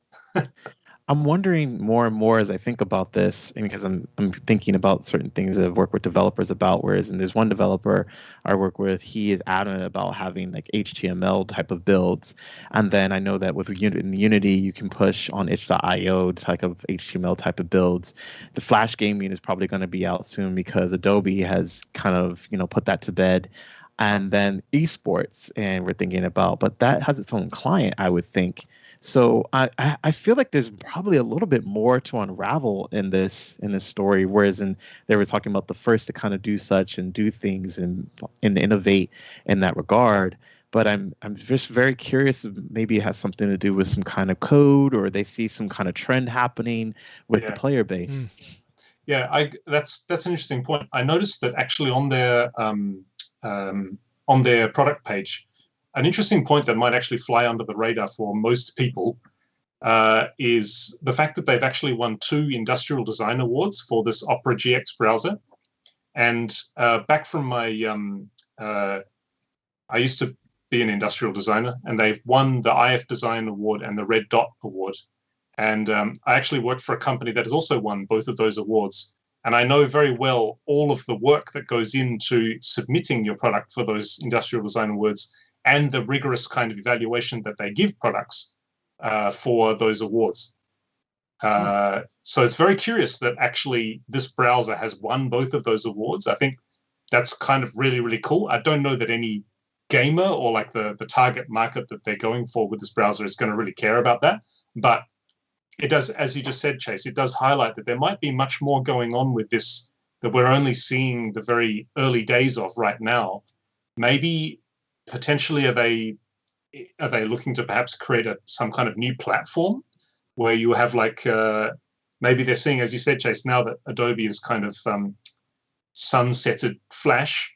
I'm wondering more and more as I think about this, and because I'm thinking about certain things that I've worked with developers about. Whereas, and there's one developer I work with, he is adamant about having like HTML type of builds, and then I know that with Unity you can push on itch.io type of HTML type of builds. The Flash gaming is probably going to be out soon because Adobe has kind of put that to bed. And then esports, and we're thinking about, but that has its own client, I would think. So I feel like there's probably a little bit more to unravel in this story. Whereas they were talking about the first to kind of do such and do things and innovate in that regard. But I'm just very curious if maybe it has something to do with some kind of code, or they see some kind of trend happening with the player base. Yeah, that's an interesting point. I noticed that actually on their product page, an interesting point that might actually fly under the radar for most people is the fact that they've actually won 2 industrial design awards for this Opera GX browser. And back from my, I used to be an industrial designer, and they've won the IF Design Award and the Red Dot Award. And I actually worked for a company that has also won both of those awards. And I know very well all of the work that goes into submitting your product for those industrial design awards, and the rigorous kind of evaluation that they give products for those awards. So it's very curious that actually this browser has won both of those awards. I think that's kind of really, really cool. I don't know that any gamer or like the target market that they're going for with this browser is going to really care about that. But it does, as you just said, Chase, it does highlight that there might be much more going on with this that we're only seeing the very early days of right now. Maybe potentially are they looking to perhaps create some kind of new platform where you have like maybe they're seeing, as you said, Chase, now that Adobe is kind of sunsetted Flash,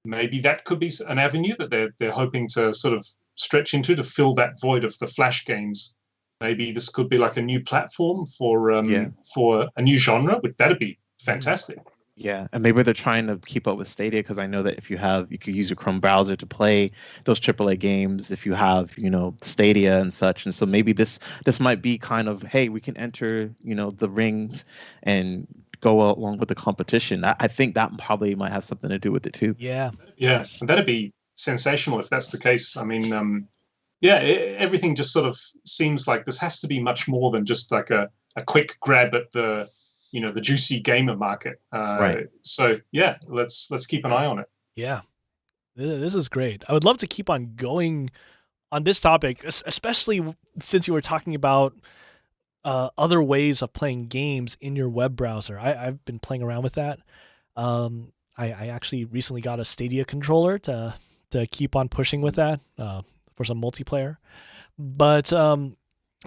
maybe that could be an avenue that they're hoping to sort of stretch into to fill that void of the Flash games. Maybe this could be like a new platform for a new genre. That'd be fantastic. Yeah, and maybe they're trying to keep up with Stadia, because I know that if you could use your Chrome browser to play those AAA games if you have, Stadia and such. And so maybe this might be kind of, hey, we can enter, the rings and go along with the competition. I think that probably might have something to do with it too. Yeah, and that'd be sensational if that's the case. I mean, everything just sort of seems like this has to be much more than just like a quick grab at the the juicy gamer market. Right. So yeah, let's keep an eye on it. Yeah, this is great. I would love to keep on going on this topic, especially since you were talking about other ways of playing games in your web browser. I've been playing around with that. I actually recently got a Stadia controller to keep on pushing with that for some multiplayer. But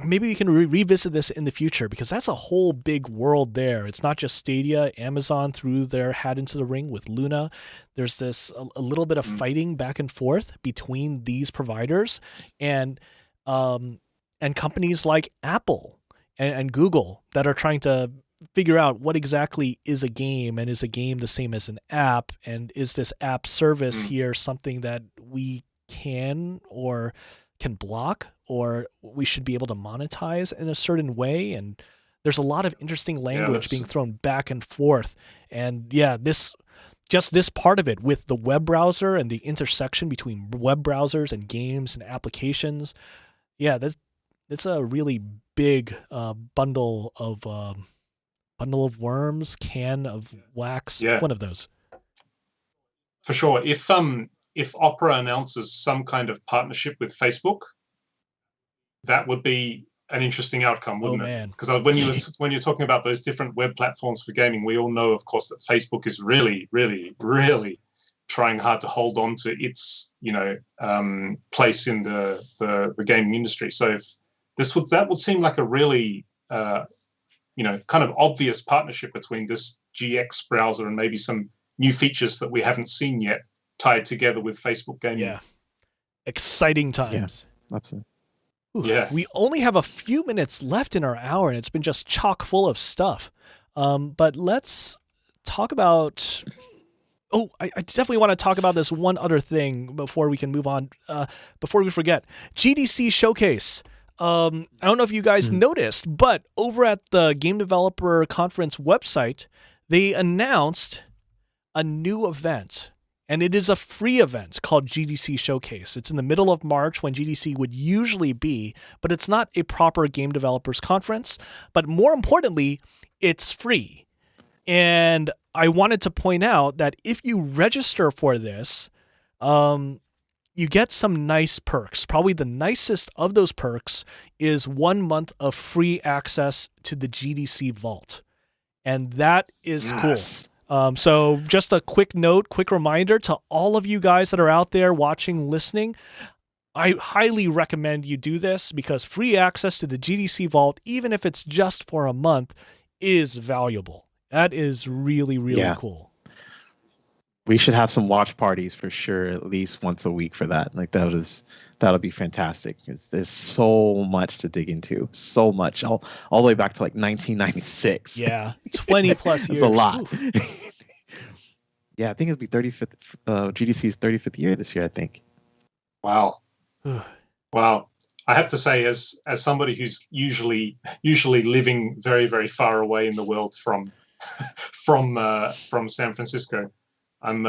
maybe we can revisit this in the future, because that's a whole big world there. It's not just Stadia. Amazon threw their hat into the ring with Luna. There's this a little bit of fighting back and forth between these providers and companies like Apple and Google that are trying to figure out what exactly is a game, and is a game the same as an app, and is this app service here something that we can block, or we should be able to monetize in a certain way. And there's a lot of interesting language being thrown back and forth. And this part of it with the web browser and the intersection between web browsers and games and applications. Yeah, that's a really big bundle of worms, can of wax. Yeah. One of those. For sure. If Opera announces some kind of partnership with Facebook, that would be an interesting outcome, wouldn't it? Man. Because when you're talking about those different web platforms for gaming, we all know, of course, that Facebook is really, really, really trying hard to hold on to its, place in the gaming industry. So if that would seem like a really, kind of obvious partnership between this GX browser and maybe some new features that we haven't seen yet, tied together with Facebook gaming. Exciting times. Absolutely. Ooh, Yeah. We only have a few minutes left in our hour, and it's been just chock full of stuff. But let's talk about. Oh, I definitely want to talk about this one other thing before we can move on. Before we forget, GDC Showcase. I don't know if you guys noticed, but over at the Game Developer Conference website, they announced a new event. And it is a free event called GDC Showcase. It's in the middle of March when GDC would usually be, but it's not a proper game developers conference. But more importantly, it's free. And I wanted to point out that if you register for this, you get some nice perks. Probably the nicest of those perks is 1 month of free access to the GDC Vault. And that is cool. So just a quick note, quick reminder to all of you guys that are out there watching, listening. I highly recommend you do this because free access to the GDC Vault, even if it's just for a month, is valuable. That is really, really cool. We should have some watch parties for sure, at least once a week for that. Like that'll be fantastic. There's so much to dig into, so much, all the way back to like 1996. Yeah, 20 plus years. It's a lot. Yeah, I think it'll be 35th GDC's 35th year this year, I think. Wow. Wow. I have to say, as somebody who's usually living very, very far away in the world from San Francisco, I'm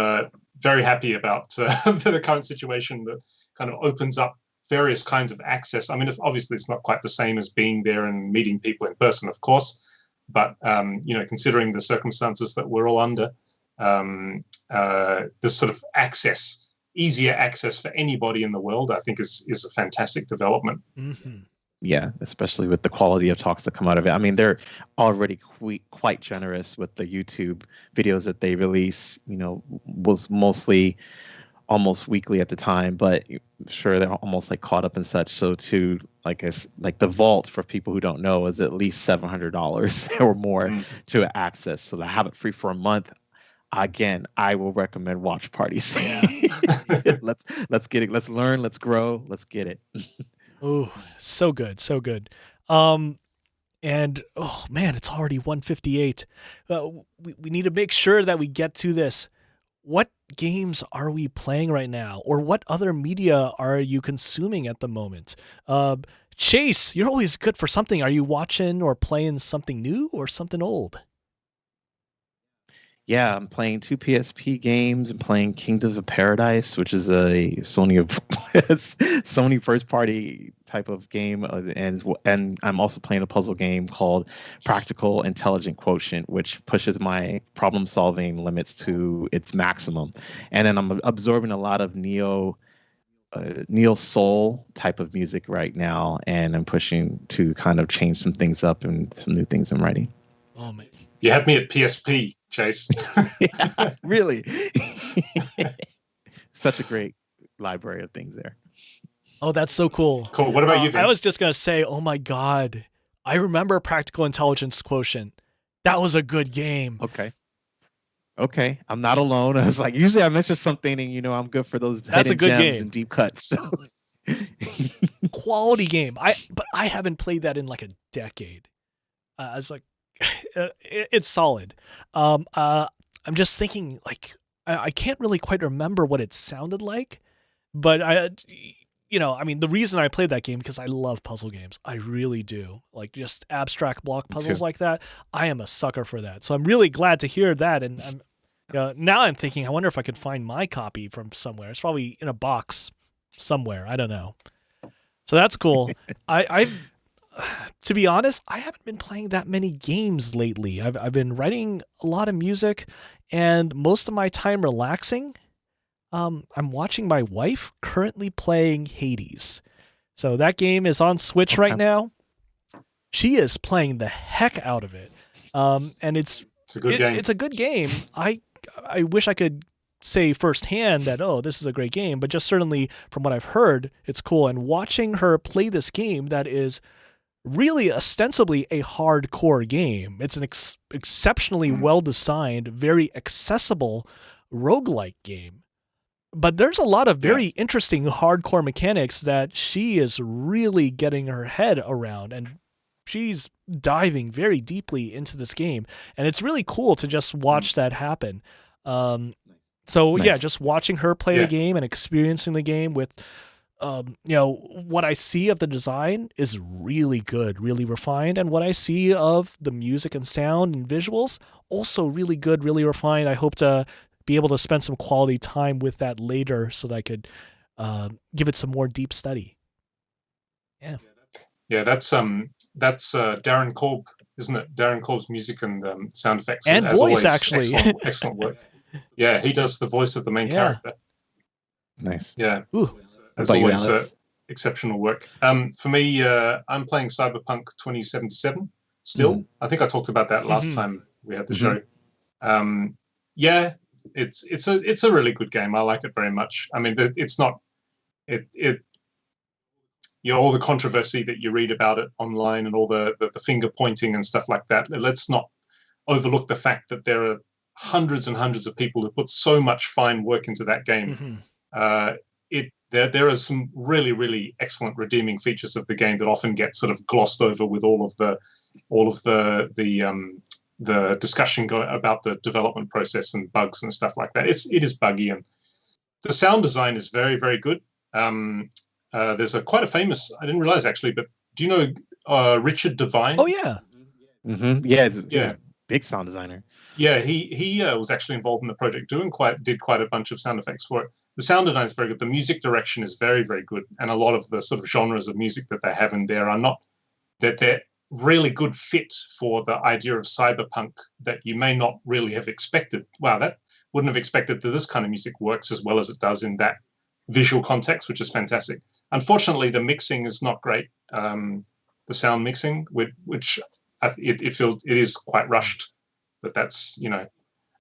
very happy about the current situation that kind of opens up various kinds of access. I mean, obviously, it's not quite the same as being there and meeting people in person, of course. But considering the circumstances that we're all under, this sort of access, easier access for anybody in the world, I think is a fantastic development. Mm-hmm. Yeah, especially with the quality of talks that come out of it. I mean, they're already quite generous with the YouTube videos that they release. Was mostly almost weekly at the time, but sure, they're almost like caught up and such. So to like the vault, for people who don't know, is at least $700 or more to access. So to have it free for a month, again, I will recommend watch parties. Yeah. let's get it. Let's learn. Let's grow. Let's get it. Oh, so good, so good. And oh man, it's already 1:58. We need to make sure that we get to this. What games are we playing right now, or what other media are you consuming at the moment? Chase, you're always good for something. Are you watching or playing something new or something old? Yeah, I'm playing 2 PSP games. I'm playing Kingdoms of Paradise, which is a Sony first-party type of game, and I'm also playing a puzzle game called Practical Intelligent Quotient, which pushes my problem-solving limits to its maximum. And then I'm absorbing a lot of neo soul type of music right now, and I'm pushing to kind of change some things up and some new things I'm writing. Oh man. You had me at PSP, Chase. Yeah, really. Such a great library of things there. Oh, that's so cool. Cool. What about you, Vince? I was just going to say, oh my God, I remember Practical Intelligence Quotient. That was a good game. Okay. I'm not alone. I was like, usually I mention something and, I'm good for those that's a good gems game and deep cuts. So. Quality game. But I haven't played that in like a decade. I was like, it's solid. I'm just thinking, like, I can't really quite remember what it sounded like, but the reason I played that game because I love puzzle games. I really do. Like just abstract block puzzles like that. I am a sucker for that. So I'm really glad to hear that. And now I'm thinking, I wonder if I could find my copy from somewhere. It's probably in a box somewhere. I don't know. So that's cool. To be honest, I haven't been playing that many games lately. I've been writing a lot of music, and most of my time relaxing. I'm watching my wife currently playing Hades. So that game is on Switch right now. She is playing the heck out of it. And it's a good game. It's a good game. I wish I could say firsthand that, this is a great game, but just certainly from what I've heard, it's cool. And watching her play this game that is really ostensibly a hardcore game. It's an exceptionally well-designed, very accessible roguelike game But there's a lot of very interesting hardcore mechanics that she is really getting her head around, and she's diving very deeply into this game, and it's really cool to just watch that happen. Just watching her play the game and experiencing the game with, what I see of the design is really good, really refined, and what I see of the music and sound and visuals also really good, really refined. I hope to be able to spend some quality time with that later so that I could give it some more deep study. Yeah, that's Darren Korb, isn't it? Darren Korb's music and sound effects and as voice, always, actually. excellent work. Yeah, he does the voice of the main character. Nice. Yeah, Ooh. as always, exceptional work. For me, I'm playing Cyberpunk 2077 still. I think I talked about that last time we had the show. It's a really good game. I like it very much. I mean, it's not all the controversy that you read about it online and all the finger pointing and stuff like that. Let's not overlook the fact that there are hundreds and hundreds of people who put so much fine work into that game. There are some really, really excellent redeeming features of the game that often get sort of glossed over with all of the discussion about the development process and bugs and stuff like that. It is buggy, and the sound design is very, very good. There's quite a famous, I didn't realize actually, but do you know Richard Devine? Oh yeah. Yeah, he's a big sound designer. Yeah, he was actually involved in the project, did quite a bunch of sound effects for it. The sound design is very good. The music direction is very, very good, and a lot of the sort of genres of music that they have in there they're really good fit for the idea of cyberpunk that you may not really have expected. Wow, that wouldn't have expected that this kind of music works as well as it does in that visual context, which is fantastic. Unfortunately, the mixing is not great. The sound mixing, which it feels it is quite rushed, but that's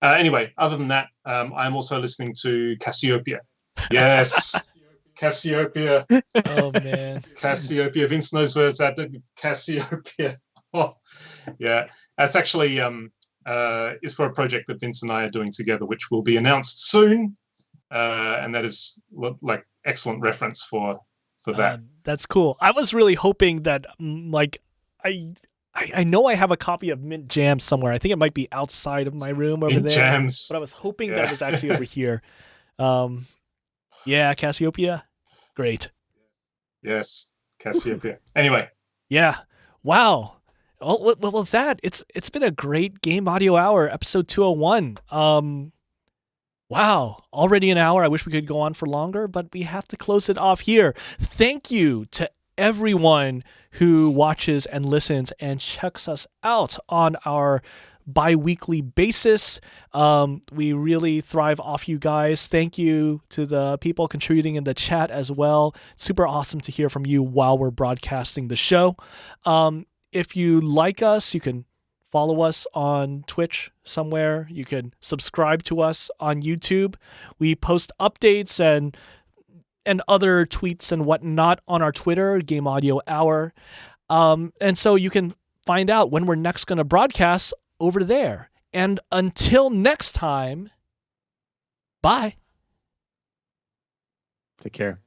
Anyway, other than that, I'm also listening to Cassiopeia. Yes, Cassiopeia. Oh man, Cassiopeia. Vince knows where it's at. Cassiopeia. Oh, yeah, that's actually is for a project that Vince and I are doing together, which will be announced soon, and that is like excellent reference for that. That's cool. I was really hoping that I know I have a copy of Mint Jams somewhere. I think it might be outside of my room over Mint there. Jams. But I was hoping that it was actually over here. Cassiopeia. Great. Yes, Cassiopeia. Anyway. Yeah. Wow. Well, with that, it's been a great Game Audio Hour, episode 201. Wow, already an hour. I wish we could go on for longer, but we have to close it off here. Thank you to everyone who watches and listens and checks us out on our bi-weekly basis. We really thrive off you guys. Thank you to the people contributing in the chat as well. Super awesome to hear from you while we're broadcasting the show. If you like us, you can follow us on Twitch somewhere. You can subscribe to us on YouTube. We post updates and other tweets and whatnot on our Twitter, Game Audio Hour. And so you can find out when we're next going to broadcast over there. And until next time, bye. Take care.